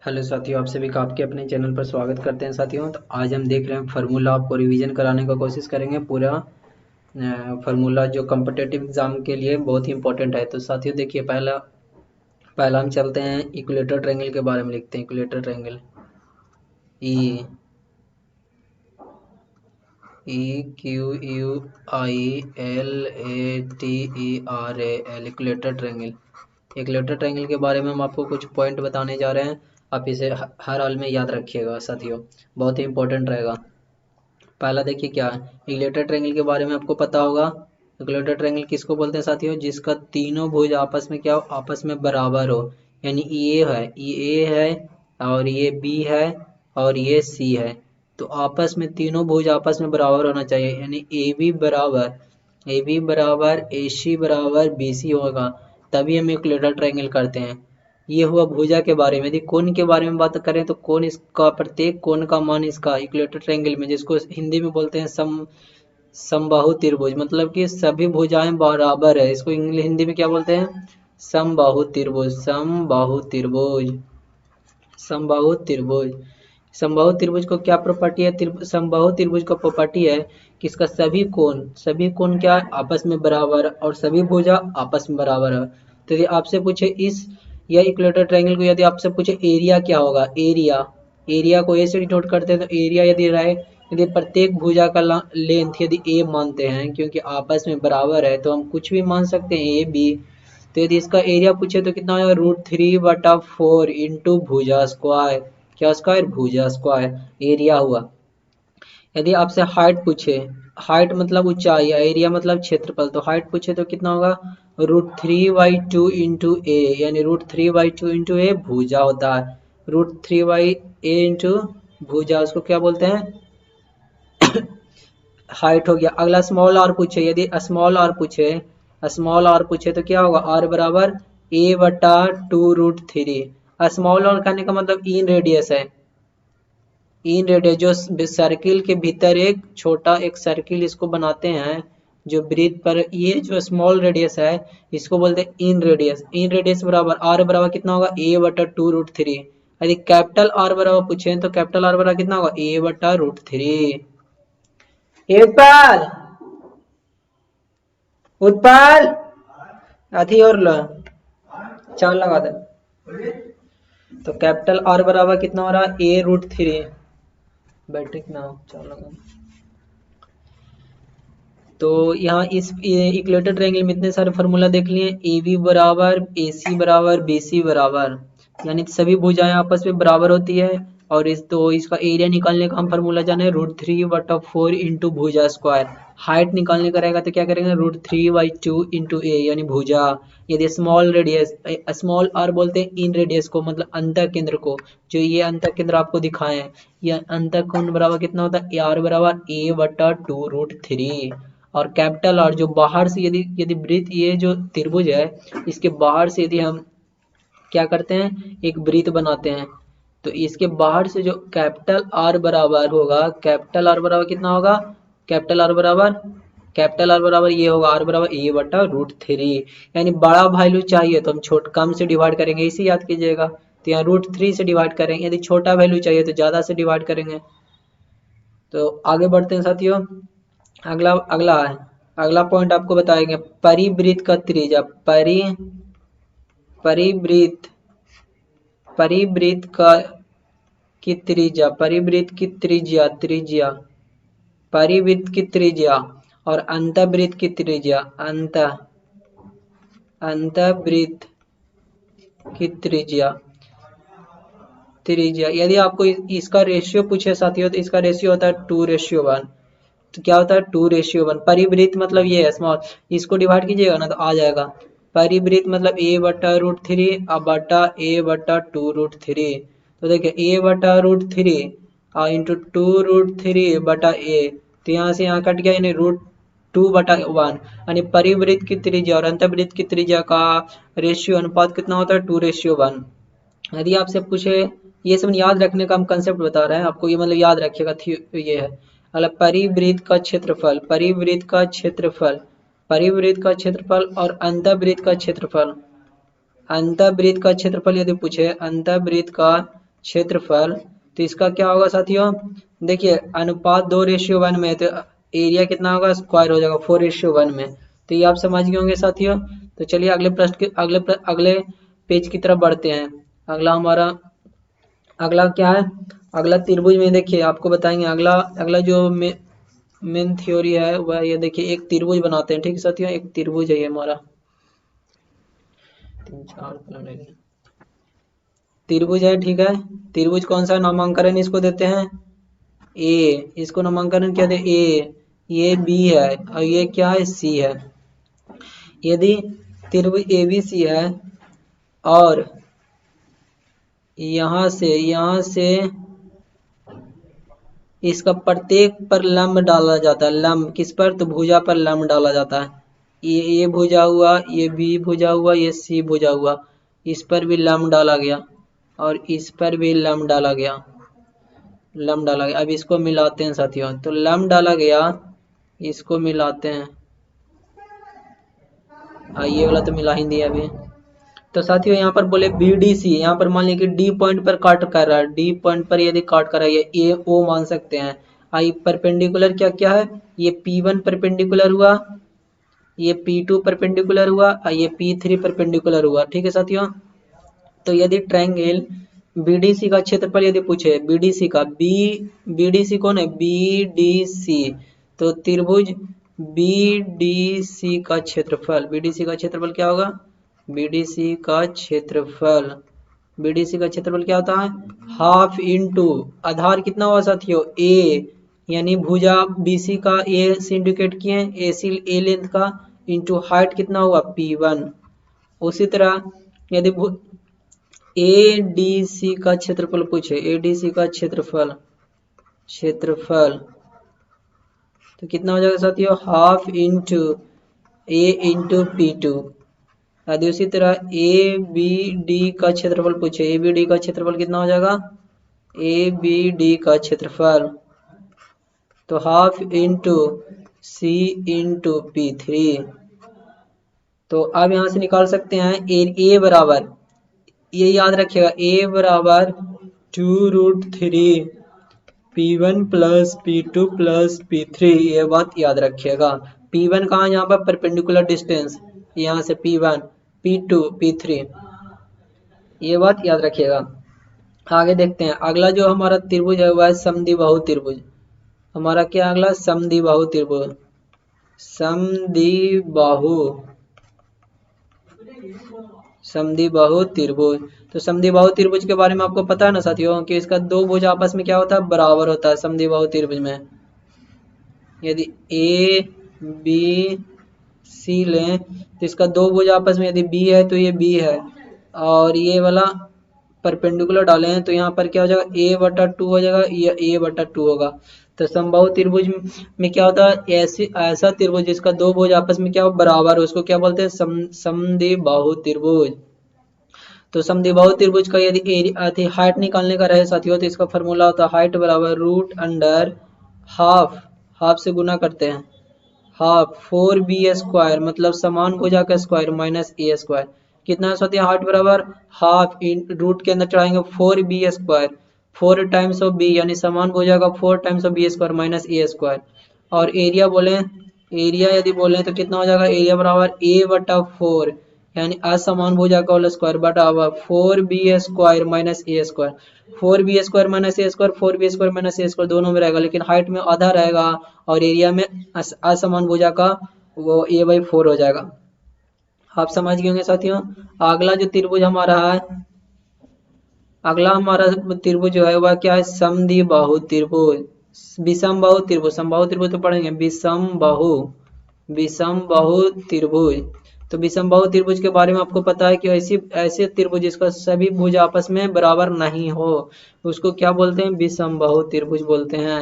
Hello साथियों, आप सभी का आपके अपने चैनल पर स्वागत करते हैं साथियों। तो आज हम देख रहे हैं फार्मूला, आपको रिवीजन कराने का कोशिश करेंगे। पूरा फार्मूला जो कॉम्पिटिटिव एग्जाम के लिए बहुत ही इंपॉर्टेंट है। तो साथियों देखिए, पहला पहला हम चलते हैं इक्वेलेटर ट्रायंगल के बारे में। लिखते हैं equilateral triangle E EQUILATERAL equilateral triangle. Equilateral triangle के बारे में हम आपको कुछ पॉइंट बताने जा रहे हैं। आप इसे हर हाल में याद रखिएगा साथियों, बहुत ही इंपॉर्टेंट रहेगा। पहला देखिए क्या है, इक्वेलेटर ट्रायंगल के बारे में आपको पता होगा। इक्वेलेटर ट्रायंगल किसको बोलते हैं साथियों? जिसका तीनों भुज आपस में क्या हो, आपस में बराबर हो। यानी ये है और ये बी है और ये सी है। तो आपस में तीनों भुज आपस में बराबर होना चाहिए। यानी ए बी बराबर ए सी बराबर बी सी होगा, तभी हम इक्वेलेटर ट्रायंगल करते हैं। ये हुआ भुजा के बारे में। यदि कोण के बारे में बात करें तो कोण, इसका प्रत्येक कोण का मान इसका इक्वेलेटर ट्रायंगल में, जिसको हिंदी में बोलते हैं समबाहु त्रिभुज, मतलब कि सभी भुजाएं बराबर है। इसको इंग्लिश हिंदी में क्या बोलते हैं? समबाहु त्रिभुज। समबाहु त्रिभुज समबाहु त्रिभुज को क्या प्रॉपर्टी है? समबाहु त्रिभुज का प्रॉपर्टी है कि इसका सभी कोण क्या है? आपस में बराबर, और सभी भुजा आपस में बराबर है। तो यदि आपसे पूछे इस या इक्वेलेटर ट्रायंगल को, यदि आपसे पूछे एरिया क्या होगा, एरिया को ए से डिनोट करते हैं। तो एरिया यदि रहे, यदि प्रत्येक भुजा का लेंथ यदि ए मानते हैं, क्योंकि आपस में बराबर है, तो हम कुछ भी मान सकते हैं, ए बी। तो यदि इसका एरिया पूछे तो कितना होगा? √3/4 इंटू भुजा स्क्वायर। क्या स्क्वायर? भुजा स्क्वायर एरिया हुआ। यदि आपसे हाइट पूछे, हाइट मतलब ऊंचाई, एरिया मतलब क्षेत्रफल, तो हाइट पूछे तो कितना होगा? √3/2 इंटू ए, यानी √3/2 इंटू ए भुजा होता है। √3/a इंटू भुजा, उसको क्या बोलते हैं? हाइट हो गया। अगला स्मॉल आर पूछे, यदि स्मॉल आर पूछे तो क्या होगा? आर बराबर a/2√3। स्मॉल आर कहने का मतलब इन रेडियस है। इन रेडियस जो सर्किल के भीतर एक छोटा एक सर्किल इसको बनाते हैं, जो वृत्त पर, ये जो स्मॉल रेडियस है इसको बोलते हैं इन रेडियस। इन रेडियस बराबर आर बराबर कितना होगा? a/2√3। यदि कैपिटल आर बराबर पूछे तो कैपिटल आर बराबर कितना होगा? a/√3। उत्पल उत्पल अथी और लो, चार लगा दे। तो कैपिटल आर बराबर कितना हो रहा है? a√3। बैटरी कितना चार लगा। तो यहाँ इस इक्वेलेटर ट्रायंगल में इतने सारे फार्मूला देख लिए। ए बी बराबर ए सी बराबर बी सी बराबर, यानी सभी भुजाएं आपस में बराबर होती है। और इसका एरिया निकालने का हम फार्मूला जाने, √3/4 इंटू भुजा स्क्वायर। हाइट निकालने का रहेगा तो क्या करेंगे? √3/2 इंटू ए, यानी भुजा। यदि स्मॉल रेडियस, स्मॉल आर बोलते हैं इन रेडियस को, मतलब अंतः केंद्र को। जो ये अंतः केंद्र आपको दिखाए हैं, ये अंतः कोण बराबर कितना होता है? आर बराबर a/2√3। और कैपिटल आर जो बाहर से, यदि वृत्त, ये जो त्रिभुज है इसके बाहर से यदि हम क्या करते हैं? एक वृत्त बनाते हैं, तो इसके बाहर से जो कैपिटल आर बराबर होगा, कैपिटल आर बराबर कितना होगा? कैपिटल आर बराबर ये होगा, आर बराबर a/√3। यानी बड़ा वैल्यू चाहिए तो हम कम से डिवाइड करेंगे, इसे याद कीजिएगा। तो यहाँ √3 से डिवाइड करेंगे। यदि छोटा वैल्यू चाहिए तो ज्यादा से डिवाइड करेंगे। तो आगे बढ़ते हैं साथियों। अगला पॉइंट आपको बताएंगे परिवृत्त का त्रिज्या। परिवृत्त परिवृत्त का की त्रिज्या, परिवृत्त की त्रिज्या और अंतःवृत्त की त्रिज्या, अंतःवृत्त की त्रिज्या यदि आपको इसका रेशियो पूछे साथियों, तो इसका रेशियो होता है 2:1। तो क्या होता है? 2:1। परिवृत्त मतलब ये है स्मॉल, इसको डिवाइड कीजिएगा ना तो आ जाएगा। परिवृत्त मतलब a/√3 बटा a/2√3। तो देखिए a/√3 इंटू 2√3/a, तो यहाँ से यहाँ कट गया, यानी √2/1। यानी परिवृत्त की त्रिज्या और अंतःवृत्त की त्रिज्या का रेशियो अनुपात कितना होता है? 2:1। यदि आपसे पूछे, ये सब याद रखने का हम कंसेप्ट बता रहे हैं आपको, ये मतलब याद रखिएगा। ये है मतलब परिवृत्त का क्षेत्रफल, परिवृत्त का क्षेत्रफल और अंतःवृत्त का क्षेत्रफल। अंतःवृत्त का क्षेत्रफल यदि पूछे, अंतःवृत्त का क्षेत्रफल, तो इसका क्या होगा साथियों, देखिए अनुपात 2:1 में है, तो एरिया कितना होगा, स्क्वायर हो जाएगा 4:1 में। तो ये आप समझ गए होंगे साथियों। तो चलिए अगले प्रश्न के अगले पेज की तरफ बढ़ते हैं। अगला क्या है, अगला त्रिभुज में देखिए आपको बताएंगे। अगला अगला जो मेन थ्योरी है वह ये देखिए, एक त्रिभुज बनाते हैं। ठीक है साथियों, एक त्रिभुज है ये हमारा, 3 4 त्रिभुज है। ठीक है, त्रिभुज कौन सा नामांकन इसको देते हैं, ए, इसको नामांकन क्या दे, ए, ये बी है और ये क्या है, सी है। यदि त्रिभुज ए बी सी है और यहाँ से इसका प्रत्येक पर लंब डाला जाता है, लंब किस पर, तो भुजा पर लंब डाला जाता है। ये भुजा हुआ, ये बी भुजा हुआ, ये सी भुजा हुआ, इस पर भी लंब डाला गया और इस पर भी लंब डाला गया, लंब डाला गया। अब इसको मिलाते हैं साथियों, तो लंब डाला गया, इसको मिलाते हैं। ये वाला तो मिला ही दिया अभी। तो साथियों यहाँ पर बोले BDC, यहाँ पर मान लीजिए कि डी पॉइंट पर काट कर रहा है, डी पॉइंट पर यदि काट कर रहा है, ये ओ मान सकते हैं। आई परपेंडिकुलर क्या क्या है, ये P1 परपेंडिकुलर हुआ, ये P2 परपेंडिकुलर हुआ और ये P3 परपेंडिकुलर हुआ। ठीक है साथियों, तो यदि ट्रायंगल BDC का क्षेत्रफल यदि पूछे, BDC का, BDC कौन है, BDC, तो त्रिभुज BDC का क्षेत्रफल, BDC का क्षेत्रफल क्या होगा, BDC का क्षेत्रफल, BDC का क्षेत्रफल क्या होता है, हाफ इंटू आधार कितना हुआ साथियों, A, यानी भुजा BC का A से इंडिकेट किए, A लेंथ का, इंटू हाइट कितना हुआ P1। उसी तरह यदि ADC का क्षेत्रफल पूछे, ADC का क्षेत्रफल तो कितना हो जाएगा साथियों, half into A into P2। यदि उसी तरह ABD का क्षेत्रफल पूछे, ABD का क्षेत्रफल कितना हो जाएगा, ABD का क्षेत्रफल तो half into C into P3। तो अब यहाँ से निकाल सकते हैं A बराबर, ये याद रखिएगा, A बराबर 2√3 P1 plus P2 plus P3, ये बात याद रखिएगा। P1 कहाँ, यहाँ पर परपेंडिकुलर डिस्टेंस, यहाँ से P1, P2, P3, ये बात याद रखिएगा। आगे देखते हैं, अगला जो हमारा त्रिभुज है वह है समद्विबाहु त्रिभुज। हमारा क्या अगला, समद्विबाहु त्रिभुज, समद्विबाहु त्रिभुज। तो समद्विबाहु त्रिभुज के बारे में आपको पता है ना साथियों, कि इसका दो भुज आपस में क्या होता है, बराबर होता है। समद्विबाहु त्रिभुज में यदि ABC लें तो इसका दो भुज आपस में यदि B है तो ये B है, और ये वाला परपेंडिकुलर डाले हैं तो यहाँ पर क्या हो जाएगा, A/2 हो जाएगा, ये A/2 होगा। तो समबाहु त्रिभुज में क्या होता है, ऐसा त्रिभुज जिसका दो भुज आपस में क्या बराबर हो, उसको क्या बोलते हैं, समद्विबाहु त्रिभुज। तो समद्विबाहु त्रिभुज का यदि हाइट निकालने का रहे साथियों, तो इसका फॉर्मूला होता है हाइट बराबर हाफ से गुना करते हैं, हाफ 4B², मतलब समान भुजा का स्क्वायर माइनस A²। कितना है साथियों, हाइट बराबर हाफ इन रूट के अंदर चढ़ाएंगे 4B², 4 टाइम्स ऑफ B, यानी समान भुजा का 4 times of B² minus A²। और एरिया बोले, एरिया यदि बोले तो कितना हो जाएगा, एरिया बराबर A/4, यानी असमान भुजा का होल स्क्वायर बटा 4B² minus A²। 4B² minus A², 4B² minus A² दोनों में रहेगा, लेकिन हाइट में आधा रहेगा और एरिया में असमान भुजा का वो A/4 हो जाएगा। आप समझ गए होंगे साथियों। अगला जो त्रिभुज हमारा है, अगला हमारा त्रिभुज जो है वह क्या है, समद्विबाहु त्रिभुज, विषमबाहु त्रिभुज। समबाहु त्रिभुज तो पढ़ेंगे, विषमबाहु त्रिभुज। तो विषमबाहु त्रिभुज के बारे में आपको पता है कि ऐसे त्रिभुज जिसका सभी भुज आपस में बराबर नहीं हो, उसको क्या बोलते हैं, विषमबाहु त्रिभुज बोलते हैं।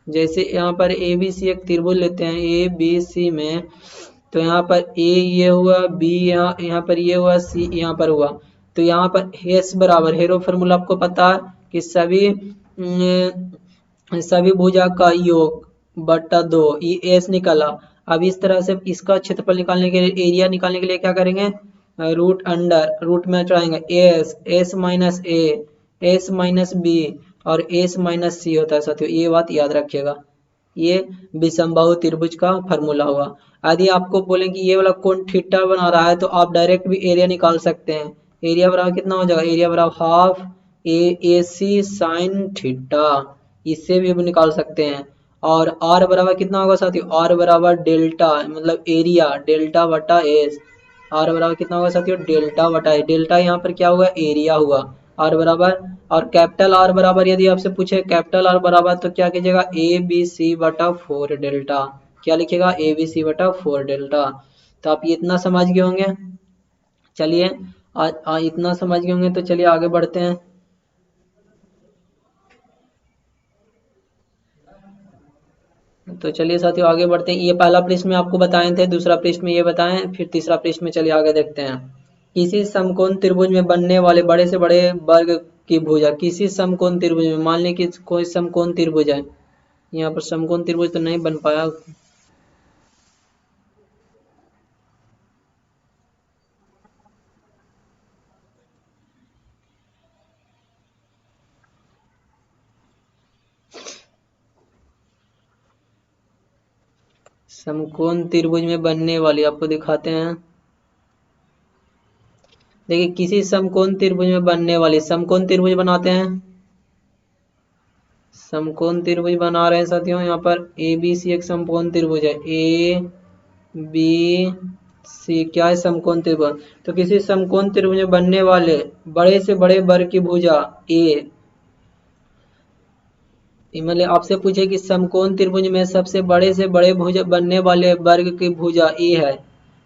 जैसे यहाँ पर ABC एक त्रिभुज लेते हैं, ABC में, तो यहाँ पर A ये हुआ, B यहाँ पर ये हुआ, C यहाँ पर हुआ, तो यहाँ पर S बराबर, हेरो फॉर्मूला आपको पता है कि सभी भुजा का योग बटा 2, ये S निकला। अब इस तरह से इसका क्षेत्रफल निकालने के लिए, एरिया निकालने के लिए क्या करेंगे, रूट में चढ़ाएंगे S minus A, S minus B और एस माइनस सी होता है साथियों, ये बात याद रखिएगा। ये विषमबाहु त्रिभुज का फार्मूला हुआ। यदि आपको बोलें कि ये वाला कोण थीटा बना रहा है तो आप डायरेक्ट भी एरिया निकाल सकते हैं। एरिया बराबर कितना हो जाएगा, एरिया बराबर हाफ ए सी साइन थीटा, इससे भी हम निकाल सकते हैं। और आर बराबर कितना होगा साथियों, आर बराबर डेल्टा मतलब एरिया डेल्टा बटा एस। आर बराबर कितना होगा साथियों, डेल्टा बटा एस। डेल्टा यहाँ पर क्या हुआ, एरिया हुआ। आर बराबर, और कैपिटल आर बराबर यदि आपसे पूछे कैपिटल आर बराबर तो क्या कीजिएगा, ए बी सी बटा 4 डेल्टा। क्या लिखेगा, ए बी सी बटा 4 डेल्टा। तो आप ये इतना समझ गए होंगे। चलिए इतना समझ गए होंगे तो चलिए आगे बढ़ते हैं। तो चलिए साथियों आगे बढ़ते हैं। ये पहला पृष्ठ में आपको बताए थे, दूसरा पृष्ठ में ये बताएं, फिर तीसरा पृष्ठ में चलिए आगे देखते हैं। किसी समकोण त्रिभुज में बनने वाले बड़े से बड़े वर्ग की भुजा, किसी समकोण त्रिभुज में, मान लें कि कोई समकोण त्रिभुज है, यहाँ पर समकोण त्रिभुज तो नहीं बन पाया। समकोण त्रिभुज में बनने वाली आपको दिखाते हैं। देखिए किसी समकोण त्रिभुज में बनने वाली, समकोण त्रिभुज बनाते हैं, समकोण त्रिभुज बना रहे हैं साथियों। यहाँ पर ए बी सी एक समकोण त्रिभुज है, ए बी सी क्या है, समकोण त्रिभुज। तो किसी समकोण त्रिभुज में बनने वाले बड़े से बड़े वर्ग की भुजा ए, मतलब आपसे पूछे कि समकोण त्रिभुज में सबसे बड़े से बड़े भुजा बनने वाले वर्ग की भुजा ए है,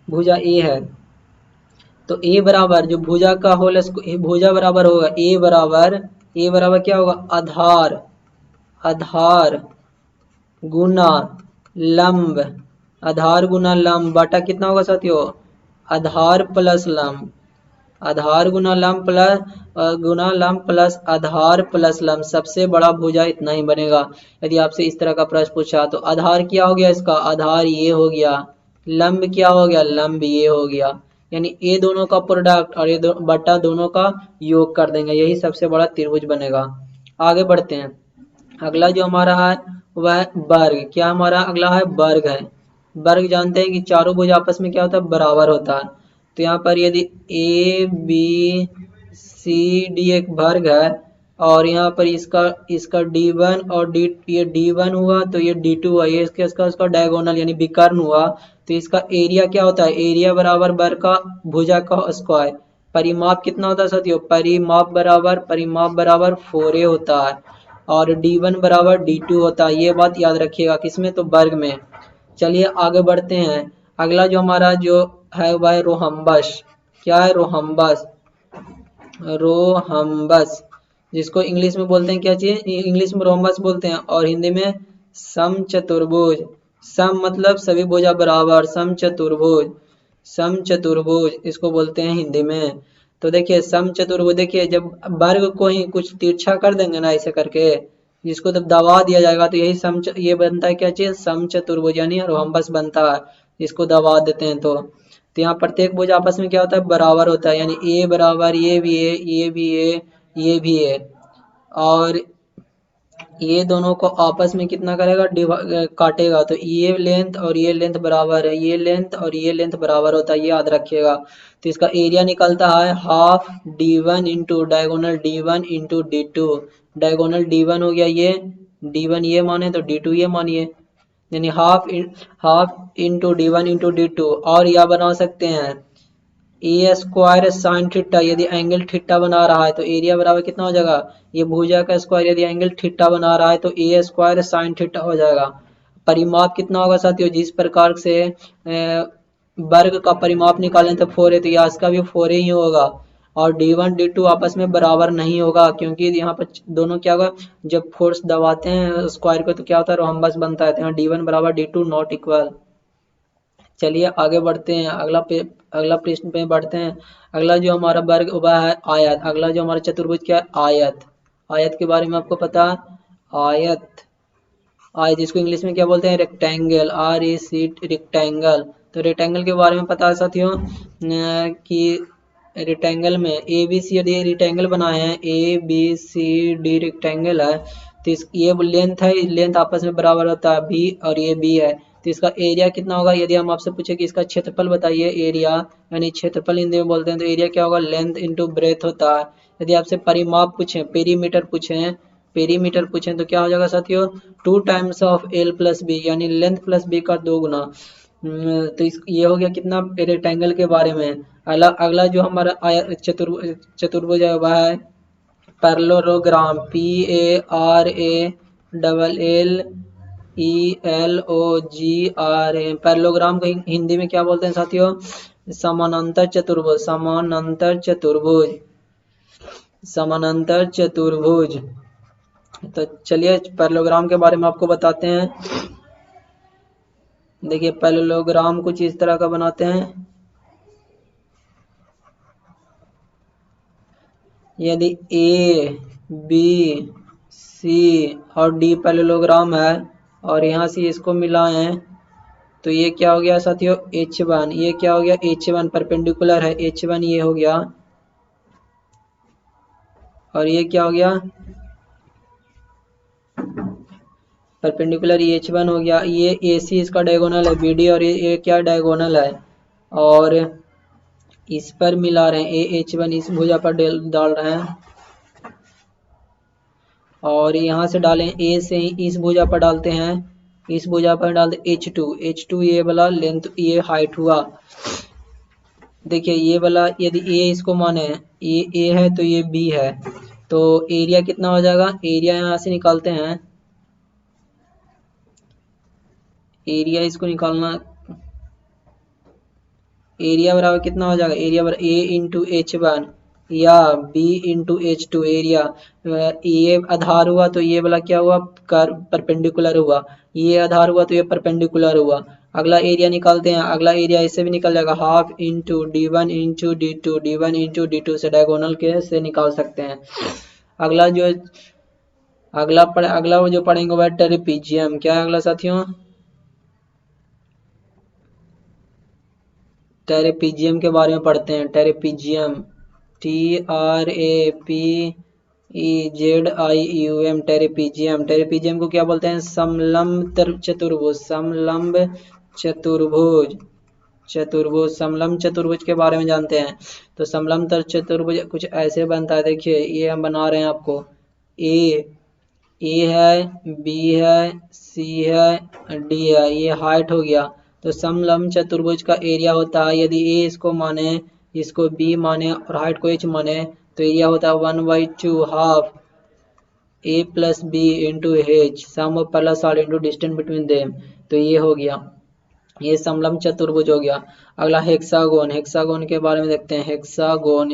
भुजा ए है। तो ए बराबर जो भुजा का होल भुजा बराबर होगा ए बराबर क्या होगा, आधार, आधार गुना लंब, आधार गुना लंब बटा कितना होगा साथियों, आधार प्लस लंब, आधार गुना लंब प्लस आधार प्लस लंब, सबसे बड़ा भुजा इतना ही बनेगा। यदि आपसे इस तरह का प्रश्न पूछा तो आधार क्या हो गया इसका, आधार ये हो गया, लंब क्या हो गया, लंब ये हो गया। यानी ये दोनों का प्रोडक्ट और ये बटा दोनों का योग कर देंगे, यही सबसे बड़ा त्रिभुज बनेगा। आगे बढ़ते हैं। अगला जो हमारा है वह वर्ग, क्या हमारा अगला है, वर्ग है। वर्ग जानते हैं कि चारों भुज आपस में क्या होता है, बराबर होता है। तो यहाँ पर यदि ए बी सी डी एक वर्ग है और यहाँ पर इसका इसका डी वन और डी, ये डी वन हुआ तो ये डी टू हुआ, ये इसका उसका डायगोनल यानी विकर्ण हुआ। तो इसका एरिया क्या होता है, एरिया बराबर वर्ग का भुजा का स्क्वायर। परिमाप कितना होता है साथियों, परिमाप बराबर 4a होता है और d1 बराबर d2 होता है। ये बात याद रखिएगा, किसमें, तो वर्ग में। चलिए आगे बढ़ते हैं। अगला जो हमारा जो है वह है रोहम्बस। क्या है, रोहम्बस, रोहम्बस जिसको इंग्लिश में बोलते हैं क्या चीज, इंग्लिश में रोहम्बस बोलते हैं और हिंदी में समचतुर्भुज। सम मतलब सभी भुजा बराबर, समचतुर्भुज, समचतुर्भुज इसको बोलते हैं हिंदी में। तो देखिए समचतुर्भुज, देखिए जब वर्ग को ही कुछ तिरछा कर देंगे ना ऐसे करके, जिसको जब दबा दिया जाएगा तो यही ये बनता है क्या चीज, समचतुर्भुज यानी रोहम्बस बनता है, इसको दबा देते हैं तो यहाँ प्रत्येक भुज आपस में क्या होता है, बराबर होता है। यानी ए बराबर ये भी है, ये भी है, ये भी है, और ये दोनों को आपस में कितना करेगा, काटेगा। तो ये लेंथ और ये लेंथ बराबर है, ये लेंथ और ये लेंथ बराबर होता है, ये याद रखिएगा। तो इसका एरिया निकलता है half D one into diagonal D one into D two. Diagonal D one हो गया, ये डी वन ये माने तो डी टू ये मानिए, यानी half into D one into D two. और यह बना सकते हैं ए स्क्वायर साइन थीटा, यदि एंगल थीटा बना रहा है तो एरिया बराबर कितना हो जाएगा, ये भुजा का स्क्वायर यदि एंगल थीटा बना रहा है तो ए स्क्वायर साइन थीटा हो जाएगा। परिमाप कितना होगा साथियों, जिस प्रकार से वर्ग का परिमाप निकालें तो 4 है, तो यहाँ इसका भी 4 ही होगा। और D1 D2 आपस में बराबर नहीं होगा क्योंकि यहाँ पर दोनों क्या होगा, जब फोर्स दबाते हैं स्क्वायर को तो क्या होता है, रोहम्बस बनता है। तो यहाँ D1 बराबर D2 नॉट इक्वल। चलिए आगे बढ़ते हैं, अगला प्रश्न पे बढ़ते हैं। अगला जो हमारा वर्ग वह है आयत। अगला जो हमारा चतुर्भुज क्या है, आयत। आयत के बारे में आपको पता है, आयत, आयत जिसको इंग्लिश में क्या बोलते हैं, rectangle, R A C rectangle. तो रेक्टेंगल के बारे में पता है साथियों कि रेक्टेंगल में ए बी सी, यदि रेक्टेंगल बनाए हैं, A B C D rectangle है, तो ये लेंथ है, लेंथ आपस में बराबर होता है बी, और ये बी है, तो इसका एरिया कितना होगा? यदि हम आपसे पूछे कि इसका क्षेत्रफल बताइए, एरिया यानी क्षेत्रफल हिंदी में बोलते हैं, तो एरिया क्या होगा? लेंथ इंटू ब्रेथ होता है। यदि आपसे परिमाप पूछे, पेरीमीटर पूछें तो क्या हो जाएगा साथियों? 2 times of L plus B, यानी लेंथ प्लस बी का 2 गुना। तो ये हो गया कितना रेक्टेंगल के बारे में। अगला जो हमारा चतुर्भुज है वह है पैरेललोग्राम, PARALLELOGRAM। पैरेललोग्राम को हिंदी में क्या बोलते हैं साथियों? समानांतर चतुर्भुज, समानांतर चतुर्भुज। तो चलिए पैरेललोग्राम के बारे में आपको बताते हैं। देखिए पैरेललोग्राम कुछ इस तरह का बनाते हैं। यदि ए बी सी और डी पैरेललोग्राम है और यहाँ से इसको मिलाएं तो ये क्या हो गया साथियों? H1। ये क्या हो गया? H1 परपेंडिकुलर है, H1 ये हो गया, और ये क्या हो गया? परपेंडिकुलर H1 हो गया। ये AC इसका डायगोनल है BD, और ये क्या डायगोनल है, और इस पर मिला रहे हैं AH1, इस भुजा पर डाल रहे हैं, और यहाँ से डालें A से इस भुजा पर डालते हैं, इस भुजा पर डालते H2 ये वाला लेंथ, ये हाइट हुआ। देखिए ये वाला यदि A इसको माने, ये A है तो ये B है, तो एरिया कितना हो जाएगा? एरिया यहाँ से निकालते हैं, एरिया इसको निकालना, एरिया बराबर कितना हो जाएगा? एरिया बराबर A इंटू H1 या B इंटू H2। एरिया ये आधार हुआ तो ये वाला क्या हुआ? परपेंडिकुलर हुआ, ये आधार हुआ तो ये परपेंडिकुलर हुआ। अगला एरिया निकालते हैं, अगला एरिया इससे भी निकल जाएगा, half into D1 into D2, D1 into D2 से डायगोनल के से निकाल सकते हैं। अगला वो जो पढ़ेंगे वह ट्रेपीजियम। क्या है अगला साथियों? ट्रेपीजियम के बारे में पढ़ते हैं। ट्रेपीजियम TRAPEZIUM, ट्रेपीजियम को क्या बोलते हैं? समलंब चतुर्भुज के बारे में जानते हैं। तो समलंब चतुर्भुज कुछ ऐसे बनता है। देखिए ये हम बना रहे हैं आपको, ए है, बी है, सी है, डी है, ये हाइट हो गया। तो समलंब चतुर्भुज का एरिया होता है, यदि ए इसको माने, इसको बी माने और हाइट को एच माने, तो एरिया होता है 1/2 half A plus B into H, sum of plus R into distance between them. तो ये हो गया, ये समलंब चतुर्भुज हो गया। अगला हेक्सागोन के बारे में देखते हैं। हेक्सागोन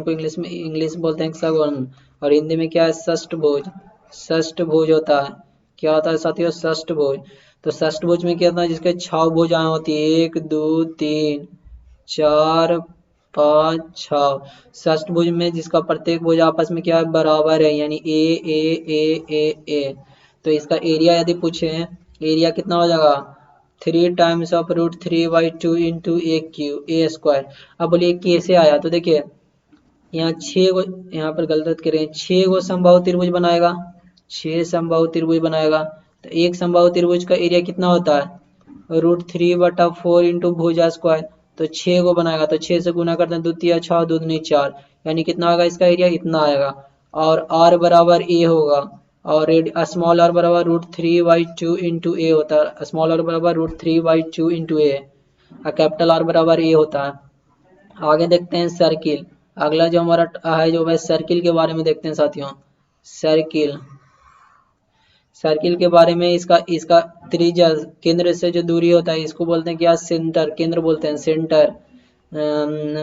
को इंग्लिश बोलते हैं हेक्सागोन, और हिंदी में क्या है? षष्ठभुज होता है। क्या होता है साथियों? षष्ठभुज। तो षष्ठभुज में क्या होता है? जिसके 6 भुजाएं होती है, 1 2 3 4 5 6। षष्ठभुज में जिसका प्रत्येक भुज आपस में क्या है? बराबर है, यानी ए। तो इसका एरिया यदि पूछे, एरिया कितना हो जाएगा? 3 times of √3/2 into A square. अब बोलिए कैसे आया? तो देखिए यहाँ 6 गो, यहाँ पर गलत करें, 6 गो समबाहु त्रिभुज बनाएगा, 6 समबाहु त्रिभुज बनाएगा। तो एक समबाहु त्रिभुज का एरिया कितना होता है? √3/4 इंटू भुजा स्क्वायर। तो 6 गो बनाएगा, तो 6 से गुना करते हैं, 2 तिया 6, 2 दूनी 4, यानी कितना आएगा इसका एरिया? इतना आएगा। और r बराबर a होगा, और स्मॉल r बराबर √3/2 इंटू ए होता है, स्मॉल r बराबर √3/2 इंटू ए, और कैपिटल R बराबर a होता है। आगे देखते हैं सर्किल। अगला जो हमारा है जो है सर्किल के बारे में देखते हैं साथियों। सर्किल के बारे में, इसका त्रिज्या, केंद्र से जो दूरी होता है इसको बोलते हैं क्या? सेंटर, केंद्र बोलते हैं, सेंटर।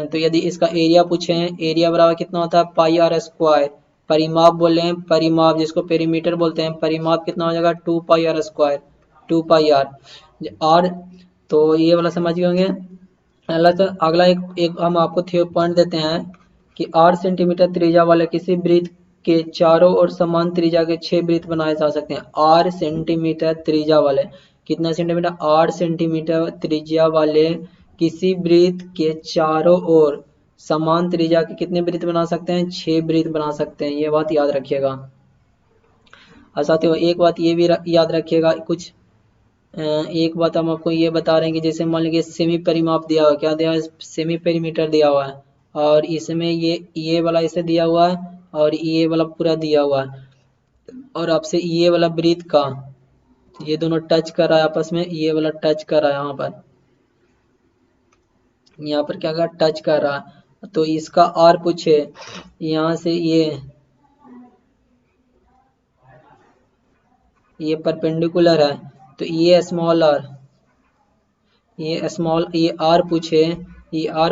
तो यदि इसका एरिया पूछे, एरिया बराबर कितना होता है? Pi R square. परिमाप बोले हैं, परिमाप जिसको पेरीमीटर बोलते हैं, परिमाप कितना हो जाएगा? 2 पाई आर स्क्वायर, 2 पाई आर। तो ये वाला समझ गए होंगे। अगला एक हम आपको पॉइंट देते हैं कि 8 सेंटीमीटर त्रिज्या वाले किसी वृत्त के चारों ओर समान त्रिज्या के 6 वृत्त बनाए जा सकते हैं। 8 सेंटीमीटर त्रिज्या वाले, कितना सेंटीमीटर? 8 सेंटीमीटर त्रिज्या वाले किसी वृत्त के चारों ओर समान त्रिज्या के कितने वृत्त बना सकते हैं? 6 वृत्त बना सकते हैं, ये बात याद रखिएगा। और साथियों एक बात ये भी याद रखिएगा, कुछ एक बात हम आपको ये बता रहे हैं कि जैसे मान लीजिए सेमी परिमाप दिया हुआ, क्या दिया है? सेमी पेरीमीटर दिया हुआ है, और इसमें ये वाला इसे दिया हुआ है और ये वाला पूरा दिया हुआ है, और आपसे ये वाला वृत्त का ये दोनों टच कर रहा है आपस में, ये वाला टच कर रहा है यहाँ पर क्या कर टच कर रहा है, तो इसका आर पूछे, यहाँ से ये परपेंडिकुलर है, तो ये स्मॉल आर, ये आर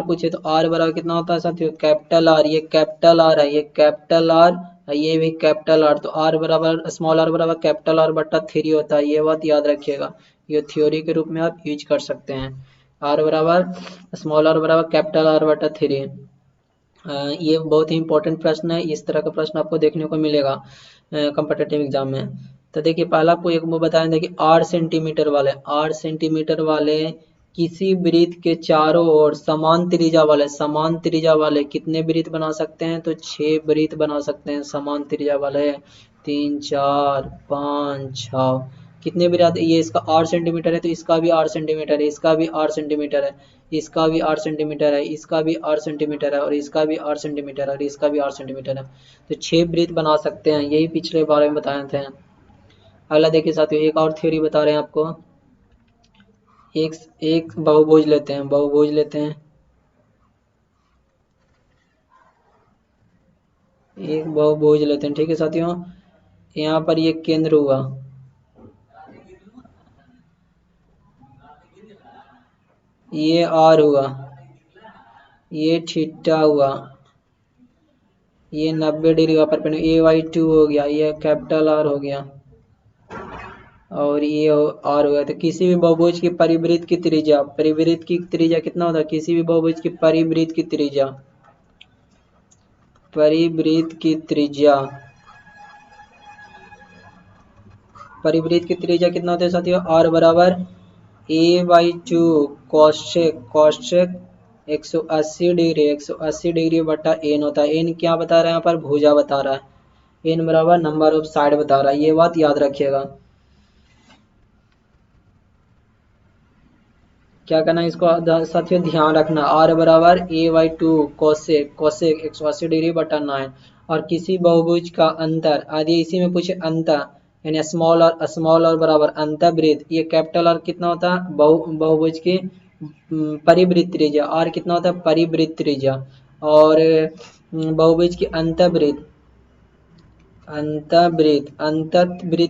पूछे तो आर बराबर कितना होता है साथियों? कैपिटल आर, ये कैपिटल आर है, ये कैपिटल आर, ये भी कैपिटल आर, तो आर बराबर स्मॉल आर बराबर कैपिटल आर बटा 3 होता है, ये बात याद रखिएगा। ये थ्योरी के रूप में आप यूज कर सकते हैं, आर बराबर स्मॉल आर बराबर कैपिटल आर बटा 3। ये बहुत ही इंपॉर्टेंट प्रश्न है, इस तरह का प्रश्न आपको देखने को मिलेगा कॉम्पिटिटिव एग्जाम में। तो देखिए पहला आपको एक वो बताया, देखिए 8 सेंटीमीटर वाले किसी वृत्त के चारों ओर समान त्रिज्या वाले कितने वृत्त बना सकते हैं? तो 6 वृत्त बना सकते हैं समान त्रिज्या वाले, 3 4 5 6। कितने वृत्त? ये इसका 8 सेंटीमीटर है तो इसका भी 8 सेंटीमीटर है, इसका भी 8 सेंटीमीटर है, इसका भी 8 सेंटीमीटर है, इसका भी 8 सेंटीमीटर है, और इसका भी 8 सेंटीमीटर है, और इसका भी 8 सेंटीमीटर है, तो 6 वृत्त बना सकते हैं, यही पिछले बारे में बताए थे। अगला देखिए साथियों, एक और थ्योरी बता रहे हैं आपको। एक बहुभुज लेते हैं, एक बहुभुज लेते हैं, ठीक है साथियों। यहाँ पर ये केंद्र हुआ, ये आर हुआ, ये थीटा हुआ, ये 90 डिग्री का परपेंडिकुलर AY2 हो गया, ये कैपिटल आर हो गया, और ये आर हो गया। तो किसी भी बहुभुज की परिवृत्त की त्रिज्या कितना होता है? किसी भी बहुभुज की परिवृत्त की त्रिज्या कितना होता है साथियों? आर बराबर A/2 कॉसेक 180 डिग्री बटा n होता है। n क्या बता रहा है यहाँ पर? भुजा बता रहा है, n बराबर नंबर ऑफ साइड बता रहा है, ये बात याद रखिएगा। क्या करना है इसको साथियों? ध्यान रखना, r बराबर A/2 कॉसेक 180 डिग्री बटा 9, और किसी बहुभुज का अंतर, आदि इसी में पूछे अंतर, यानी स्मॉल और बराबर अंतर्वृत्त, ये कैपिटल आर कितना होता है? बहुभुज की परिवृत्त त्रिज्या, आर कितना होता है? परिवृत्त त्रिज्या, और बहुभुज की अंतर्वृत्त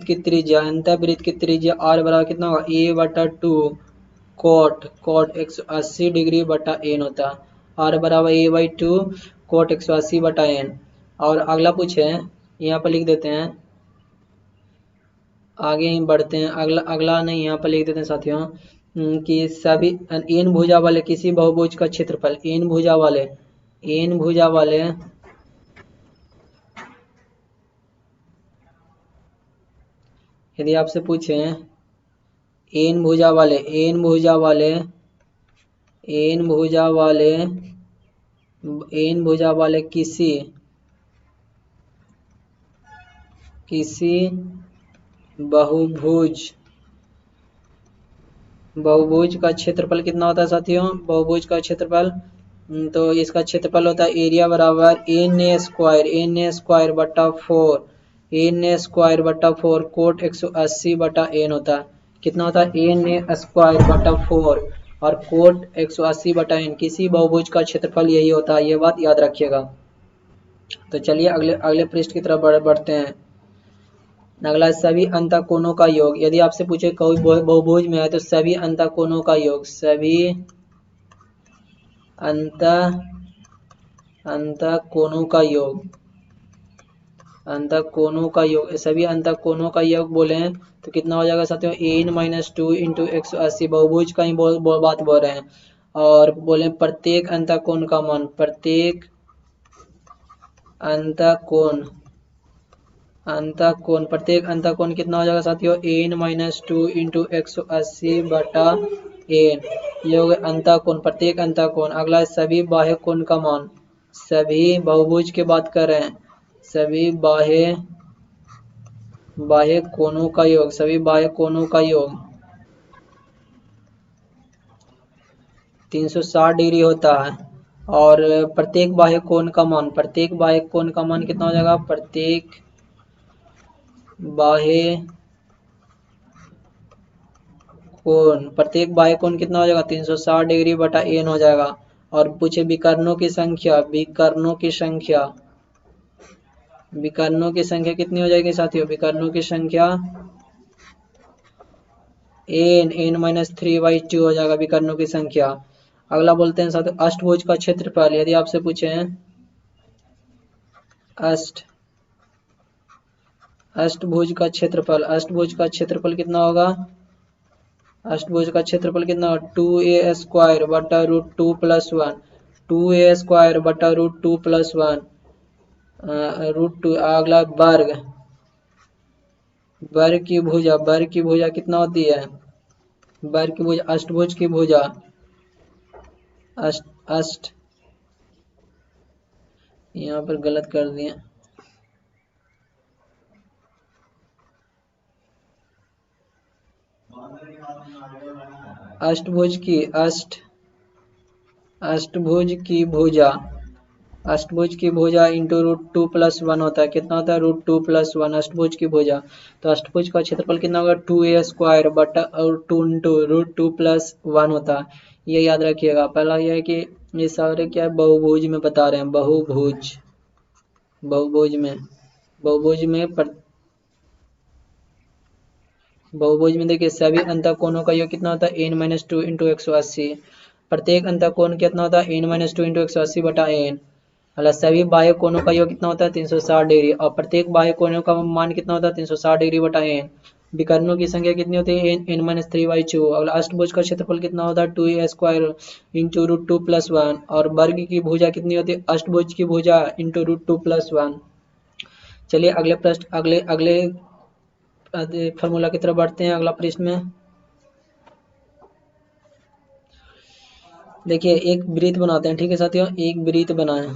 की त्रिज्या आर बराबर कितना होगा? A/2 कोट 180 डिग्री बटा n होता है, आर बराबर A/2 कोट 180 बटा n। और अगला पूछे, यहाँ पर लिख देते हैं, आगे ही बढ़ते हैं, अगला नहीं, यहाँ पर लिख देते हैं साथियों कि सभी n भुजा वाले किसी बहुभुज का क्षेत्रफल, n भुजा वाले यदि आपसे पूछे n भुजा वाले किसी बहुभुज का क्षेत्रफल कितना होता है साथियों? बहुभुज का क्षेत्रफल, तो इसका क्षेत्रफल होता है एरिया बराबर na स्क्वायर बटा 4 कोट 180 बटा n होता है। कितना होता है? na स्क्वायर बटा 4 और कोट 180 बटा n, किसी बहुभुज का क्षेत्रफल यही होता है, ये बात याद रखिएगा। तो चलिए अगले पृष्ठ की तरफ बढ़ते हैं। अगला सभी अंतःकोणों का योग, यदि आपसे पूछे कोई बहुभुज में है तो सभी अंतःकोणों का योग, सभी अंतःकोणों का योग बोले हैं तो कितना हो जाएगा साथियों? n-2 इंटू 180, बहुभुज का ही बात बोल रहे हैं, और बोले प्रत्येक अंतःकोण का मान, प्रत्येक अंतःकोण कितना हो जाएगा साथियों? n-2 इंटू 180 बटा n, ये हो गया अंतःकोण, प्रत्येक अंतःकोण। अगला है सभी बाह्य कोण का मान, सभी बहुभुज की बात कर रहे हैं, सभी बाह्य कोणों का योग, सभी बाह्य कोणों का योग 360 डिग्री होता है। और प्रत्येक बाह्य कोण का मान, प्रत्येक बाह्य कोण का मान कितना हो जाएगा, प्रत्येक बाह्य कोण, प्रत्येक बाह्य कोण कितना हो जाएगा 360 डिग्री बटा एन हो जाएगा। और पूछे विकर्णों की संख्या, विकर्णों की संख्या, विकर्णों की संख्या कितनी हो जाएगी साथियों, विकर्णों की संख्या n माइनस 3/2 हो जाएगा विकर्णों की संख्या। अगला बोलते हैं साथियों अष्टभुज का क्षेत्रफल। यदि आपसे पूछे अष्टभुज का क्षेत्रफल, अष्टभुज का क्षेत्रफल कितना होगा, अष्टभुज का क्षेत्रफल कितना होगा 2a² बटा √2+1, 2a² बटा √2+1 √2। अगला वर्ग, वर्ग की भुजा, वर्ग की भुजा कितना होती है, वर्ग की भुजा, अष्टभुज की भुजा, अष्ट यहाँ पर गलत कर दिए, अष्टभुज की अष्टभुज की भुजा, अष्टभुज की भुजा इंटू √2+1 होता है, कितना होता है √2+1 अष्टभुज की भुजा। तो अष्टभुज का क्षेत्रफल कितना होगा 2a² बटा और 2 इंटू √2+1 होता है। ये याद रखिएगा। पहला यह है कि ये सारे क्या है बहुभुज में बता रहे हैं, बहुभुज, बहुभुज में, बहुभुज में बहुभुज में देखिए सभी अंतःकोणों का योग कितना होता है n-2 इंटू 180, प्रत्येक अंतःकोण कितना होता है n-2 इंटू 180 बटा n। अगला सभी बाह्य कोणों का योग कितना होता है 360 डिग्री, और प्रत्येक बाह्य कोणों का मान कितना होता है 360 डिग्री बटा n। विकर्णों की संख्या कितनी होती है n-3/2। अगला अष्टभुज का क्षेत्रफल कितना होता है 2a² इंटू √2+1, और वर्ग की भुजा कितनी होती है अष्टभुज की भुजा इंटू √2+1। चलिए अगले प्रश्न, अगले अगले फॉर्मूला की तरफ बढ़ते हैं। अगला प्रश्न में देखिए एक वृत्त बनाते हैं, ठीक है साथियों, एक वृत्त बनाएं,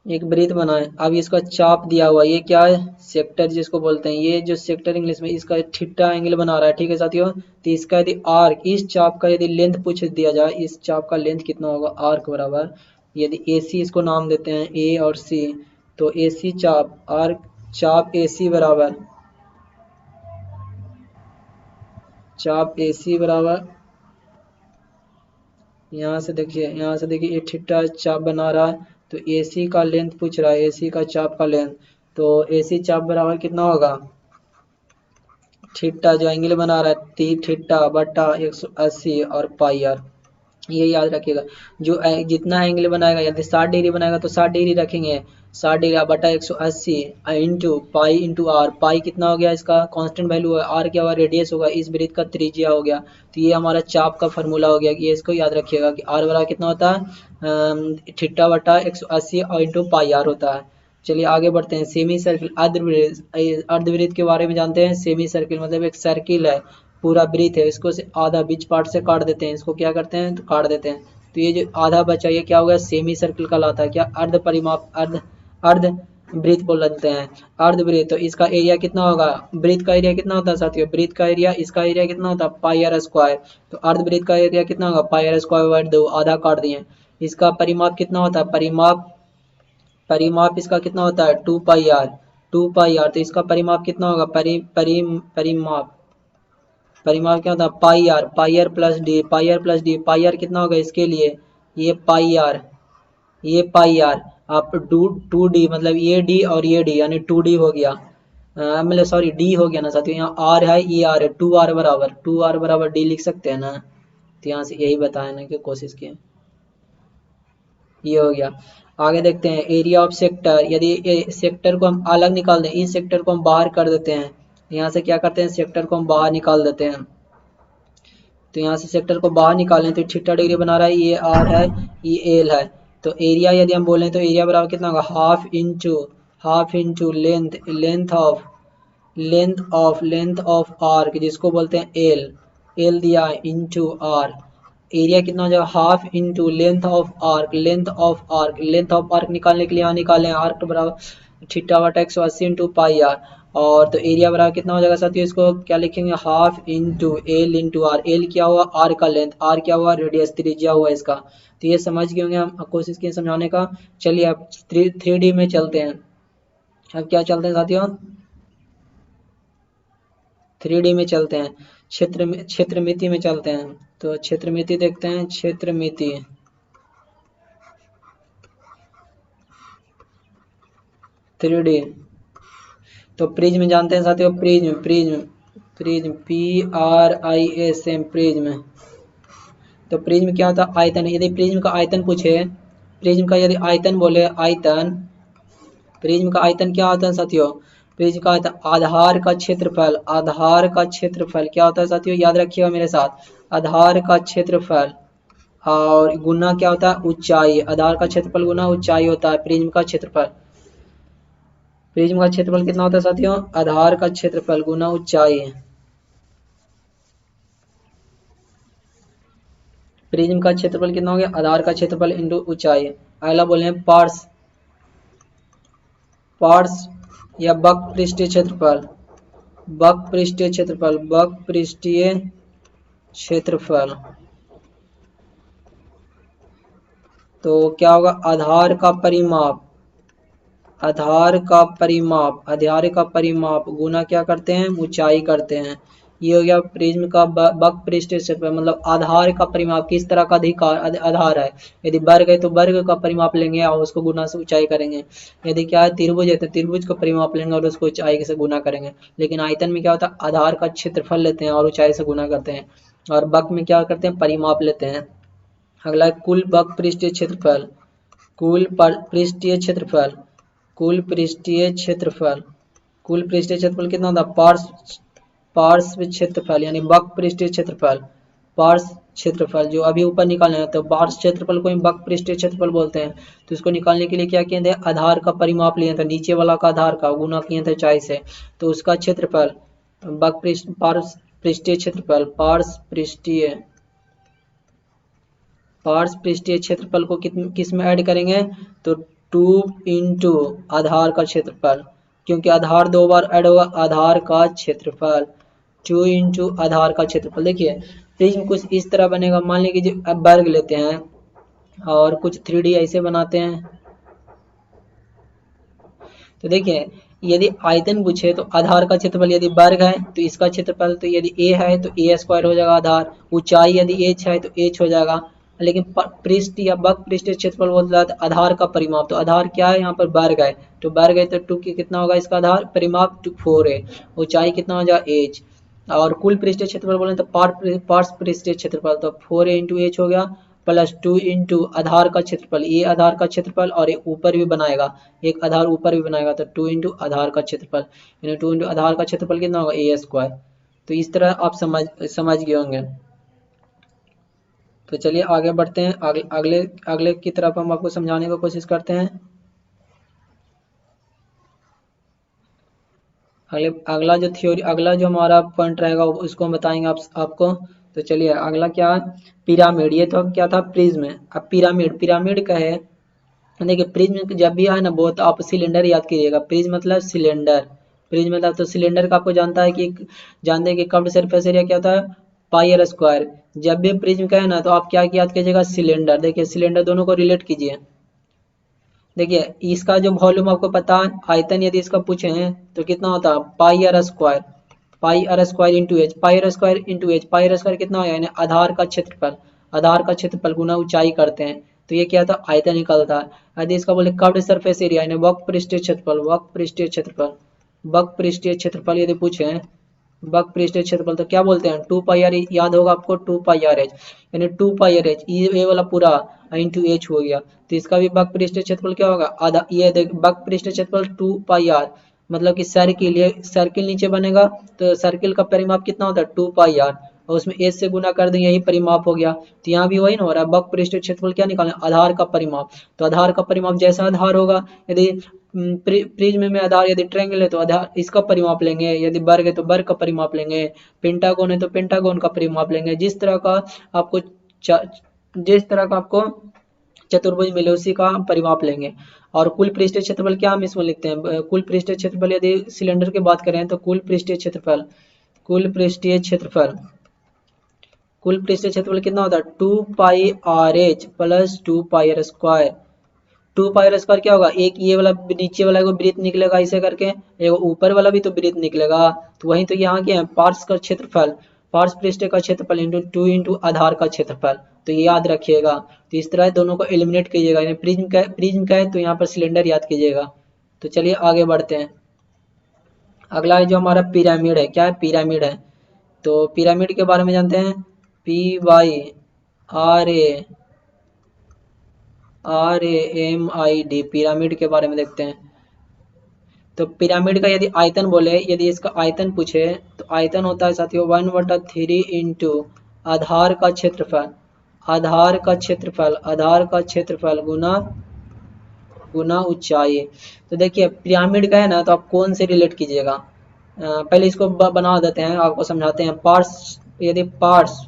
एक वृत्त बनाएं। अब इसका चाप दिया हुआ, ये क्या है सेक्टर जिसको बोलते हैं, ये जो सेक्टर इंग्लिश में इसका थीटा एंगल बना रहा है, ठीक है साथियों। तो इसका यदि आर्क, इस चाप का यदि लेंथ पूछ दिया जाए, इस चाप का लेंथ कितना होगा आर्क बराबर, यदि AC इसको नाम देते हैं A और C, तो AC चाप, आर्क चाप AC बराबर, चाप AC बराबर, यहाँ से देखिए, यहाँ से देखिए ये थीटा चाप बना रहा है, तो AC का लेंथ पूछ रहा है, AC का चाप का लेंथ, तो AC चाप बराबर कितना होगा थीटा जो एंगल बना रहा है थीटा बटा 180 और पाई आर। ये याद रखिएगा, जो जितना एंगल बनाएगा, यदि 60 डिग्री बनाएगा तो 60 डिग्री रखेंगे, 60 डिग्री बटा 180 इंटू पाई इंटू आर। पाई कितना हो गया इसका कांस्टेंट वैल्यू है, आर क्या हुआ रेडियस होगा, इस वृत्त का त्रिज्या हो गया। तो ये हमारा चाप का फार्मूला हो गया, ये इसको याद रखिएगा कि आर बराबर कितना होता है थीटा बटा 180 और इंटू पाई आर होता है। चलिए आगे बढ़ते हैं। सेमी सर्किल, अर्धवृत्त, अर्धवृत्त के बारे में जानते हैं। सेमी सर्किल मतलब एक सर्किल है, पूरा वृत्त है, इसको से आधा बीच पार्ट से काट देते हैं, इसको क्या करते हैं तो काट देते हैं, तो ये जो आधा बचा ये क्या होगा सेमी सर्किल कहलाता है। क्या अर्ध परिमाप, अर्ध वृत्त बोलते हैं, अर्धवृत्त। तो इसका एरिया कितना होगा, वृत्त का एरिया कितना होता है साथियों, वृत्त का एरिया, इसका एरिया कितना होता है पाई आर स्क्वायर। तो अर्धवृत्त का एरिया कितना होगा पाई आर स्क्वायर बाय 2, आधा काट दिए। इसका परिमाप कितना होता है, परिमाप, परिमाप इसका कितना होता है 2 पाई आर, 2 पाई आर। तो इसका परिमाप कितना होगा परिमाप, परिमाप क्या होता है pi R, pi R plus D, pi R plus D. Pi R कितना होगा इसके लिए ये पाई आर, ये पाई आर, आप टू डी मतलब ये डी और ये डी यानी 2D हो गया, मतलब सॉरी डी हो गया ना साथियों, यहाँ आर है ये आर है, 2R बराबर, 2R बराबर डी लिख सकते हैं ना। तो यहाँ से यही बताया ना कि कोशिश किए, ये हो गया। आगे देखते हैं एरिया ऑफ सेक्टर। यदि सेक्टर को हम अलग निकाल दें, इस सेक्टर को हम बाहर कर देते हैं, यहाँ से क्या करते हैं सेक्टर को हम बाहर निकाल देते हैं। तो यहाँ से सेक्टर को बाहर निकालें तो थीटा डिग्री बना रहा है, ये आर है ये एल है। तो एरिया यदि हम बोलें तो एरिया बराबर कितना होगा half into length, length of arc जिसको बोलते हैं एल, एल दिया है इंटू आर, एरिया कितना हो जाएगा half into length of arc, length of arc, length of arc निकालने के लिए यहाँ निकालें आर्क बराबर थीटा बटा 180 इंटू पाई आर, और तो एरिया बराबर कितना हो जाएगा साथियों, इसको क्या लिखेंगे half into L into R, L क्या हुआ आर का लेंथ, आर क्या हुआ रेडियस त्रिज्या हुआ इसका। तो ये समझ गए होंगे, हम कोशिश किए समझाने का। चलिए अब 3D में चलते हैं। अब क्या चलते हैं साथियों, 3D में चलते हैं, क्षेत्रमिति में चलते हैं। तो क्षेत्रमिति देखते हैं, क्षेत्रमिति 3D। तो प्रिज्म जानते हैं साथियों, prism prism prism PRISM prism. तो प्रिज्म क्या होता है आयतन, यदि प्रिज्म का आयतन पूछे, प्रिज्म का यदि आयतन बोले आयतन, प्रिज्म का आयतन क्या होता है साथियों, प्रिज्म का आयतन आधार का क्षेत्रफल, आधार का क्षेत्रफल क्या होता है साथियों याद रखिएगा मेरे साथ, आधार का क्षेत्रफल और गुना क्या होता है ऊंचाई, आधार का क्षेत्रफल गुना ऊंचाई होता है प्रिज्म का क्षेत्रफल। प्रिज्म का क्षेत्रफल कितना होता है साथियों, आधार का क्षेत्रफल गुना ऊंचाई। प्रिज्म का क्षेत्रफल कितना हो गया, आधार का क्षेत्रफल इंटू ऊंचाई। अगला बोले पार्स, पार्स या बक पृष्ठीय क्षेत्रफल, बक पृष्ठीय क्षेत्रफल, बक पृष्ठीय क्षेत्रफल। तो क्या होगा आधार का परिमाप, आधार का परिमाप, आधार का परिमाप गुना क्या करते हैं ऊंचाई करते हैं। ये हो गया प्रिज्म का बक पृष्ठीय क्षेत्रफल, मतलब आधार का परिमाप किस तरह का अधिकार आधार है, यदि वर्ग है तो वर्ग का परिमाप लेंगे और उसको गुना से ऊंचाई करेंगे, यदि क्या है त्रिभुज है तो त्रिभुज का परिमाप लेंगे और उसको ऊंचाई से गुना करेंगे। लेकिन आयतन में क्या होता है आधार का क्षेत्रफल लेते हैं और ऊंचाई से गुना करते हैं, और बक में क्या करते हैं परिमाप लेते हैं। अगला कुल बक पृष्ठीय क्षेत्रफल, कुल पृष्ठीय क्षेत्रफल, कुल पृष्ठीय क्षेत्रफल, कुल पृष्ठीय क्षेत्रफल कितना होता है पार्श्व क्षेत्रफल यानी बक पृष्ठीय क्षेत्रफल, पार्श्व क्षेत्रफल जो अभी ऊपर निकालना है, तो पार्श्व क्षेत्रफल को बक पृष्ठीय क्षेत्रफल बोलते हैं। तो इसको निकालने के लिए क्या किए थे आधार का परिमाप लिए थे, नीचे वाला का आधार का गुना किए थे ऊंचाई से, तो उसका क्षेत्रफल बक पार्श्व पृष्ठीय क्षेत्रफल, पार्श्व पृष्ठीय क्षेत्रफल को किस में ऐड करेंगे, तो 2 इंटू आधार का क्षेत्रफल, क्योंकि आधार दो बार ऐड होगा, आधार का क्षेत्रफल 2 इंटू आधार का क्षेत्रफल। देखिए प्रिज्म कुछ इस तरह बनेगा, मान लीजिए अब वर्ग लेते हैं और कुछ 3D ऐसे बनाते हैं। तो देखिए यदि आयतन पूछे तो आधार का क्षेत्रफल यदि वर्ग है तो इसका क्षेत्रफल, तो यदि a है तो a स्क्वायर हो जाएगा आधार, ऊंचाई यदि h है तो h हो जाएगा। लेकिन पृष्ठ या बक पृष्ठीय क्षेत्रफल बोलता है आधार का परिमाप, तो आधार क्या है यहाँ पर वर्ग है, तो वर्ग है तो 2 की कितना होगा इसका आधार परिमाप 4 है, ऊंचाई कितना हो जाएगा h, और कुल पृष्ठीय क्षेत्रफल बोले तो पार्श्व पृष्ठीय क्षेत्रफल, तो 4 इंटू h हो गया प्लस 2 इंटू आधार का क्षेत्रफल, ये आधार का क्षेत्रफल और एक ऊपर भी बनाएगा, एक आधार ऊपर भी बनाएगा, तो 2 इंटू आधार का क्षेत्रफल, यानी 2 इंटू आधार का क्षेत्रफल कितना होगा a स्क्वायर। तो इस तरह आप समझ गए होंगे। तो चलिए आगे बढ़ते हैं, अगले अगले की तरफ हम आपको समझाने की कोशिश करते हैं। अगला जो थ्योरी, अगला जो हमारा पॉइंट रहेगा उसको हम बताएंगे आपको। तो चलिए अगला क्या है पिरामिड, ये तो क्या था प्रिज्म, अब पिरामिड का है। देखिए प्रिज्म जब भी आए ना बहुत आप सिलेंडर याद कीजिएगा, प्रिज्म मतलब सिलेंडर, प्रिज्म मतलब तो सिलेंडर का आपको जानते हैं कि कर्व्ड सरफेस एरिया क्या होता है पाई आर स्क्वायर। जब भी प्रिज्म का है ना तो आप क्या याद कीजिएगा सिलेंडर, देखिए सिलेंडर दोनों को रिलेट कीजिए। देखिए इसका जो वॉल्यूम आपको पता है, आयतन यदि इसका पूछे हैं तो कितना होता है pi R square, pi R square into H, pi R square into H, pi R square कितना हो यानी आधार का क्षेत्रफल, आधार का क्षेत्रफल गुना ऊंचाई करते हैं, तो ये क्या था आयतन निकलता है। यदि इसका बोले कर्व्ड सरफेस एरिया यानी वक्र पृष्ठीय क्षेत्रफल, वक्र पृष्ठीय क्षेत्रफल, वक्र पृष्ठीय क्षेत्रफल यदि पूछे वक्र पृष्ठीय क्षेत्रफल तो क्या बोलते हैं 2 पाई आर, याद होगा आपको 2 पाई आर एच, यानी 2 पाई आर एच, ये वाला पूरा इंटू एच हो गया, तो इसका भी वक्र पृष्ठीय क्षेत्रफल क्या होगा आधा, ये देख वक्र पृष्ठीय क्षेत्रफल 2 पाई आर, मतलब कि सर्किल, ये सर्किल नीचे बनेगा तो सर्किल का परिमाप कितना होता है 2 पाई आर, और उसमें एच से गुना कर देंगे यही परिमाप हो गया। तो यहाँ भी वही ना हो रहा है वक्र पृष्ठीय क्षेत्रफल क्या निकालना आधार का परिमाप, तो आधार का परिमाप जैसा आधार होगा, यदि प्रिज्म में आधार यदि ट्रायंगल है तो आधार इसका परिमाप लेंगे, यदि वर्ग है तो वर्ग का परिमाप लेंगे, पेंटागोन है तो पेंटागोन का परिमाप लेंगे, जिस तरह का आपको जिस तरह का आपको चतुर्भुज मिले उसी का हम परिमाप लेंगे। और कुल पृष्ठीय क्षेत्रफल क्या हम इसमें लिखते हैं, कुल पृष्ठीय क्षेत्रफल यदि सिलेंडर की बात करें तो कुल पृष्ठीय क्षेत्रफल कितना होता है 2πRh प्लस 2πr²। 2πr² क्या होगा, एक ये वाला नीचे वाला को वृत्त निकलेगा ऐसे करके, एक ऊपर वाला भी तो वृत्त निकलेगा। तो वहीं तो यहाँ क्या है, पार्श्व का क्षेत्रफल, पार्श्व पृष्ठ का क्षेत्रफल इंटू 2 इंटू आधार का क्षेत्रफल, तो ये याद रखिएगा। तो इस तरह दोनों को एलिमिनेट कीजिएगा, यानी प्रिज्म का है तो यहाँ पर सिलेंडर याद कीजिएगा। तो चलिए आगे बढ़ते हैं। अगला जो हमारा पिरामिड है, क्या है, पिरामिड है। तो पिरामिड के बारे में जानते हैं, PYRAMID, पिरामिड के बारे में देखते हैं। तो पिरामिड का यदि आयतन बोले, यदि इसका आयतन पूछे तो आयतन होता है साथियों 1/3 इंटू आधार का क्षेत्रफल, आधार का क्षेत्रफल गुना ऊंचाई। तो देखिए पिरामिड का है ना, तो आप कौन से रिलेट कीजिएगा, पहले इसको बना देते हैं, आपको समझाते हैं। यदि पार्स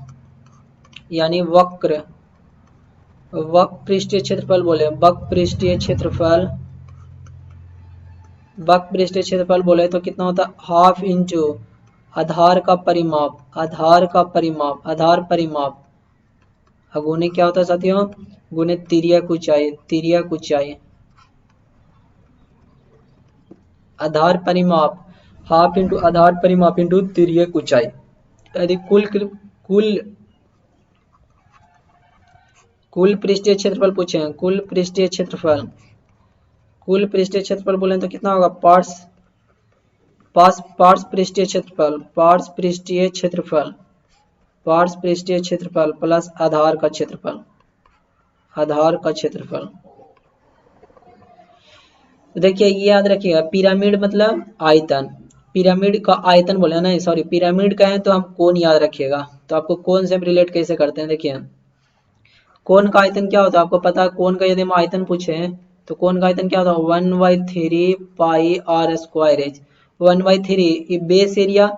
यानी वक्र पृष्ठीय क्षेत्रफल बोले, वक्र पृष्ठीय क्षेत्रफल बोले तो कितना होता है, हाफ इंटू आधार परिमाप गुने क्या होता है साथियों, गुने तिर्यक ऊंचाई। आधार परिमाप हाफ इंटू आधार परिमाप इंटू तिर्यक ऊंचाई। यदि कुल पृष्ठीय क्षेत्रफल पूछे, कुल पृष्ठीय क्षेत्रफल बोले तो कितना होगा, पार्श्व पृष्ठीय क्षेत्रफल प्लस आधार का क्षेत्रफल। देखिए ये याद रखिएगा, पिरामिड मतलब आयतन, पिरामिड का आयतन बोले ना, सॉरी पिरामिड का है तो हम कोण याद रखिएगा। तो आपको कोण से हम रिलेट कैसे करते हैं, देखिए कोण का आयतन क्या होता है आपको पता है, कोण का यदि हम आयतन पूछे तो कोण का आयतन क्या होता है 1/3 πr², 1/3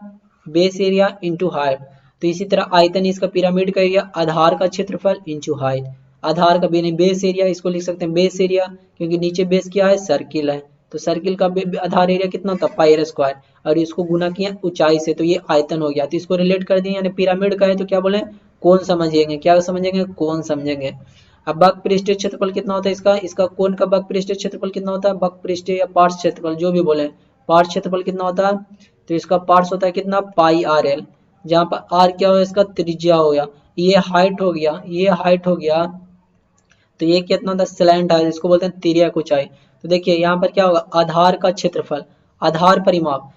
base area into height. तो इसी तरह आयतन इसका पिरामिड का एरिया आधार का क्षेत्रफल इंटू हाइट, आधार का बेस एरिया, इसको लिख सकते हैं बेस एरिया, क्योंकि नीचे बेस क्या है, सर्किल है, तो सर्किल का आधार एरिया कितना था πr², और इसको गुना किया ऊंचाई से, तो ये आयतन हो गया। तो इसको रिलेट कर दिए, यानी पिरामिड का है तो क्या बोले, कोण समझेंगे, क्या समझेंगे, कोण समझेंगे। अब वक्र पृष्ठीय क्षेत्रफल कितना होता है इसका कोण का वक्र पृष्ठीय क्षेत्रफल कितना होता है, वक्र पृष्ठीय या पार्श्व क्षेत्रफल जो भी बोले, पार्श्व क्षेत्रफल कितना होता है, तो इसका पार्श्व होता है कितना πRL, जहाँ पर r क्या हो इसका त्रिज्या हो गया, ये हाइट हो गया, तो ये कितना होता है स्लैंट है, इसको बोलते हैं तिर्यक ऊंचाई। तो देखिए यहाँ पर क्या होगा, आधार का क्षेत्रफल, आधार परिमाप,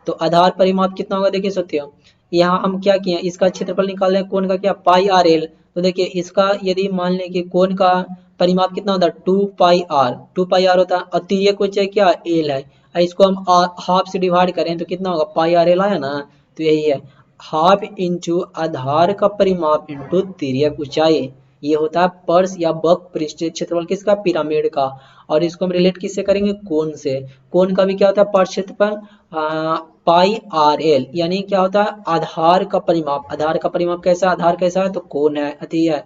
तो आधार परिमाप कितना होगा, देखिए साथियों यहाँ हम क्या किए, इसका क्षेत्रफल निकाल रहे हैं, कोण का क्या πRL। तो देखिए इसका यदि मान लें कि कोण का परिमाप कितना होता है 2πr होता है, और तिर्यक ऊंचाई क्या L है, इसको हम हाफ से डिवाइड करें तो कितना होगा πRL आया ना, तो यही है हाफ इंटू आधार का परिमाप इंटू तिर्यक ऊंचाई। ये होता है पर्स या वक्र पृष्ठीय क्षेत्रफल किसका, पिरामिड का। और इसको हम रिलेट किससे करेंगे, कोण से। कोण का भी क्या होता है पार्श्व क्षेत्रफल πRL, यानी क्या होता है आधार का परिमाप, आधार का परिमाप कैसा, आधार कैसा है तो कोण है, अति है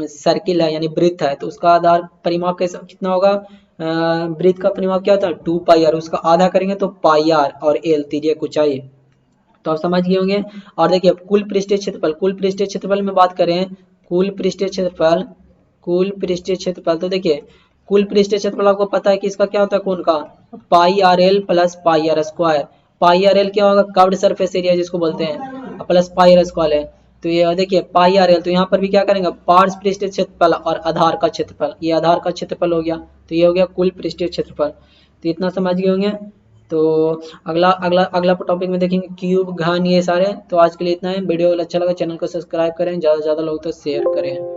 सर्किल है यानी वृत्त है, तो उसका आधार परिमाप कैसा कितना होगा, वृत्त का परिमाप क्या होता है 2πr, उसका आधा करेंगे तो πr, और L तिर्यक ऊंचाई। तो आप समझ गए होंगे। और देखिए कुल पृष्ठीय क्षेत्रफल में बात करें, कुल पृष्ठीय क्षेत्रफल, तो देखिए कुल पृष्ठीय क्षेत्रफल आपको पता है कि इसका क्या होता है कोण का πRL प्लस πr², πRL क्या होगा कर्व्ड सरफेस एरिया जिसको बोलते हैं, प्लस πr² है। तो ये देखिए πRL, तो यहाँ पर भी क्या करेंगे पार्श्व पृष्ठीय क्षेत्रफल और आधार का क्षेत्रफल, ये आधार का क्षेत्रफल हो गया, तो ये हो गया कुल पृष्ठीय क्षेत्रफल। तो इतना समझ गए होंगे। तो अगला टॉपिक में देखेंगे क्यूब, घन, ये सारे। तो आज के लिए इतना है, वीडियो अच्छा लगा चैनल को सब्सक्राइब करें, ज़्यादा से ज़्यादा लोग तो शेयर करें।